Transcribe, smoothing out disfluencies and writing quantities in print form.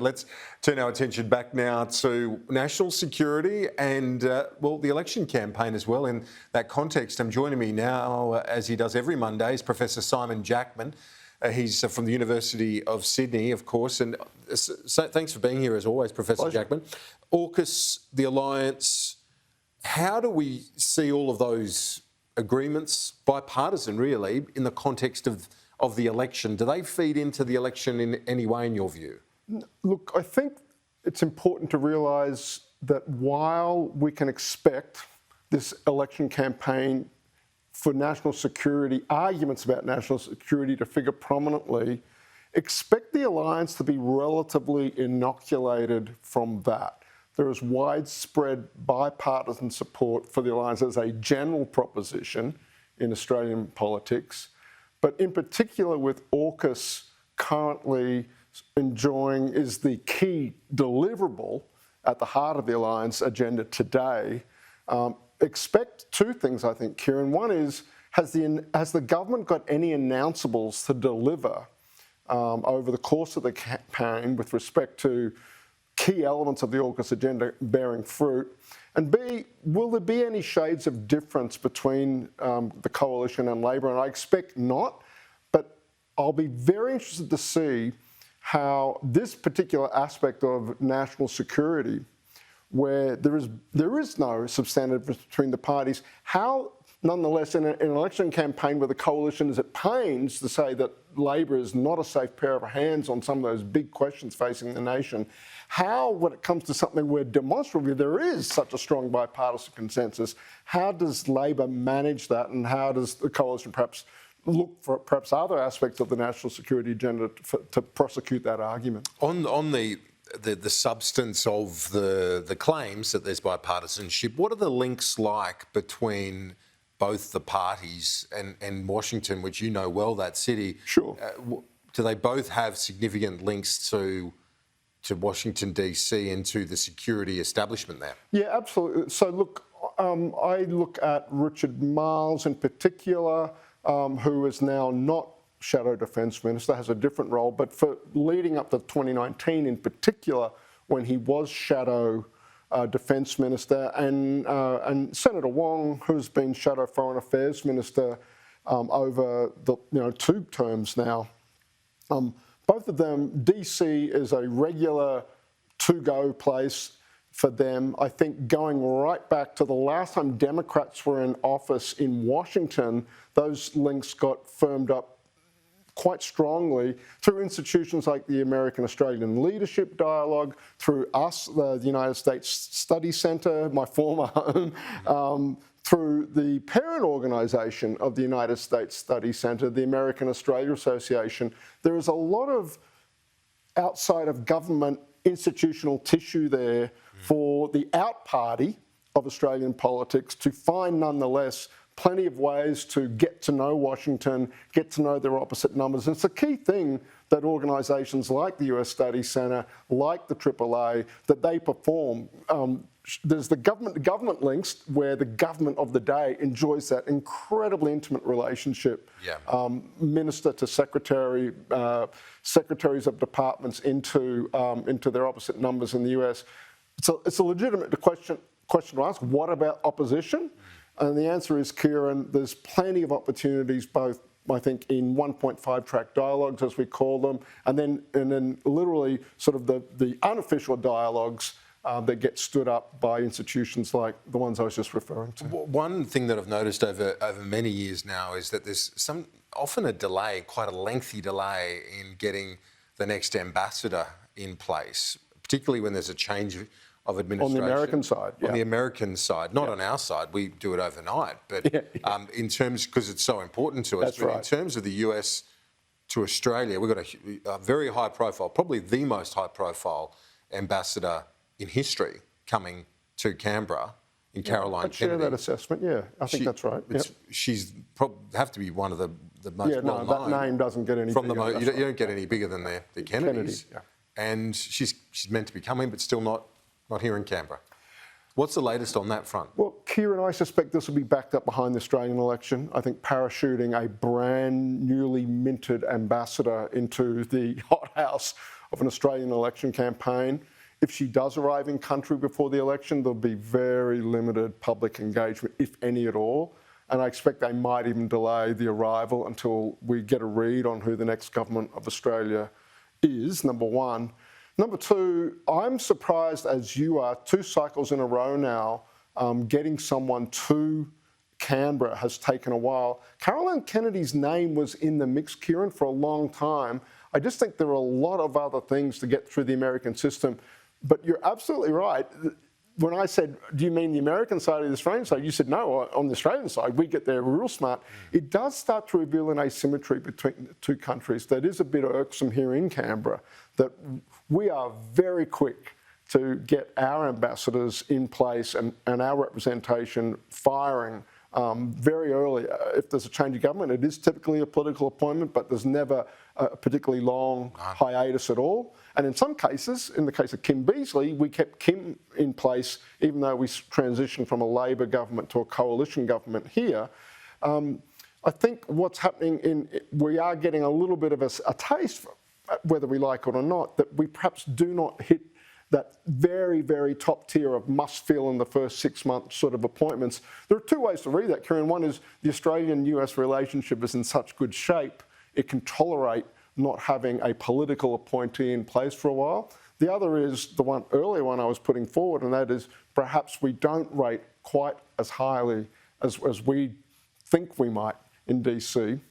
Let's turn our attention back now to national security and, the election campaign as well. In that context, joining me now, as he does every Monday, is Professor Simon Jackman. He's from the University of Sydney, of course. And so thanks for being here, as always, Professor Pleasure. Jackman. AUKUS, the alliance, how do we see all of those agreements, bipartisan really, in the context of the election? Do they feed into the election in any way, in your view? Look, I think it's important to realise that while we can expect this election campaign for national security, arguments about national security to figure prominently, expect the alliance to be relatively inoculated from that. There is widespread bipartisan support for the alliance as a general proposition in Australian politics, but in particular with AUKUS currently enjoying is the key deliverable at the heart of the alliance agenda today. Expect two things, I think, Kieran. One is, has the government got any announceables to deliver over the course of the campaign with respect to key elements of the AUKUS agenda bearing fruit? And B, will there be any shades of difference between the coalition and Labor? And I expect not, but I'll be very interested to see how this particular aspect of national security, where there is no substantive difference between the parties, how nonetheless in an election campaign where the coalition is at pains to say that Labor is not a safe pair of hands on some of those big questions facing the nation, how, when it comes to something where demonstrably there is such a strong bipartisan consensus, how does Labor manage that, and how does the coalition perhaps look for perhaps other aspects of the national security agenda to prosecute that argument? On the substance of the claims that there's bipartisanship, what are the links like between both the parties and Washington, which you know well, that city? Sure. Do they both have significant links to Washington, D.C. and to the security establishment there? Yeah, absolutely. So look, I look at Richard Marles in particular, who is now not Shadow Defence Minister, has a different role, but for leading up to 2019 in particular, when he was Shadow Defence Minister, and Senator Wong, who's been Shadow Foreign Affairs Minister over the 2 terms now. Both of them, DC is a regular to-go place for them. I think going right back to the last time Democrats were in office in Washington, those links got firmed up quite strongly through institutions like the American-Australian Leadership Dialogue, through us, the United States Study Centre, my former home, through the parent organisation of the United States Study Centre, the American-Australia Association. There is a lot of outside of government institutional tissue there for the out party of Australian politics to find, nonetheless, plenty of ways to get to know Washington, get to know their opposite numbers. And it's a key thing that organisations like the US Study Centre, like the AAA, that they perform. There's the government links where the government of the day enjoys that incredibly intimate relationship. Yeah. Minister to secretary, secretaries of departments into their opposite numbers in the US. It's a legitimate question to ask. What about opposition? And the answer is, Kieran, there's plenty of opportunities, both, I think, in 1.5 track dialogues, as we call them, and then literally sort of the unofficial dialogues that get stood up by institutions like the ones I was just referring to. One thing that I've noticed over many years now is that there's often a delay, quite a lengthy delay, in getting the next ambassador in place, particularly when there's a change of administration. On the American side, yeah. On the American side, not on our side. We do it overnight. But in terms, because it's so important to us, That's right. In terms of the US to Australia, we've got a very high profile, probably the most high profile ambassador in history coming to Canberra in Caroline Kennedy. I'd share that assessment, yeah. I think that's right. She's have to be one of the most well-known. That name doesn't get any bigger. You don't get any bigger than the Kennedys. Kennedy, And she's meant to be coming, but still not here in Canberra. What's the latest on that front? Well, Kieran, I suspect this will be backed up behind the Australian election. I think parachuting a brand newly minted ambassador into the hothouse of an Australian election campaign. If she does arrive in country before the election, there'll be very limited public engagement, if any at all. And I expect they might even delay the arrival until we get a read on who the next government of Australia is, number one. Number two, I'm surprised, as you are, 2 cycles in a row now, getting someone to Canberra has taken a while. Caroline Kennedy's name was in the mix, Kieran, for a long time. I just think there are a lot of other things to get through the American system. But you're absolutely right. When I said, do you mean the American side or the Australian side? You said, no, on the Australian side, we get there real smart. It does start to reveal an asymmetry between the two countries that is a bit irksome here in Canberra, that we are very quick to get our ambassadors in place and our representation firing very early. If there's a change of government, it is typically a political appointment, but there's never a particularly long hiatus at all. And in some cases, in the case of Kim Beazley, we kept Kim in place even though we transitioned from a Labor government to a coalition government here. I think what's happening we are getting a little bit of a taste, whether we like it or not, that we perhaps do not hit that very, very top tier of must fill in the first 6 months sort of appointments. There are 2 ways to read that, Kieran. One is the Australian-US relationship is in such good shape, it can tolerate not having a political appointee in place for a while. The other is the earlier one I was putting forward, and that is perhaps we don't rate quite as highly as we think we might in DC.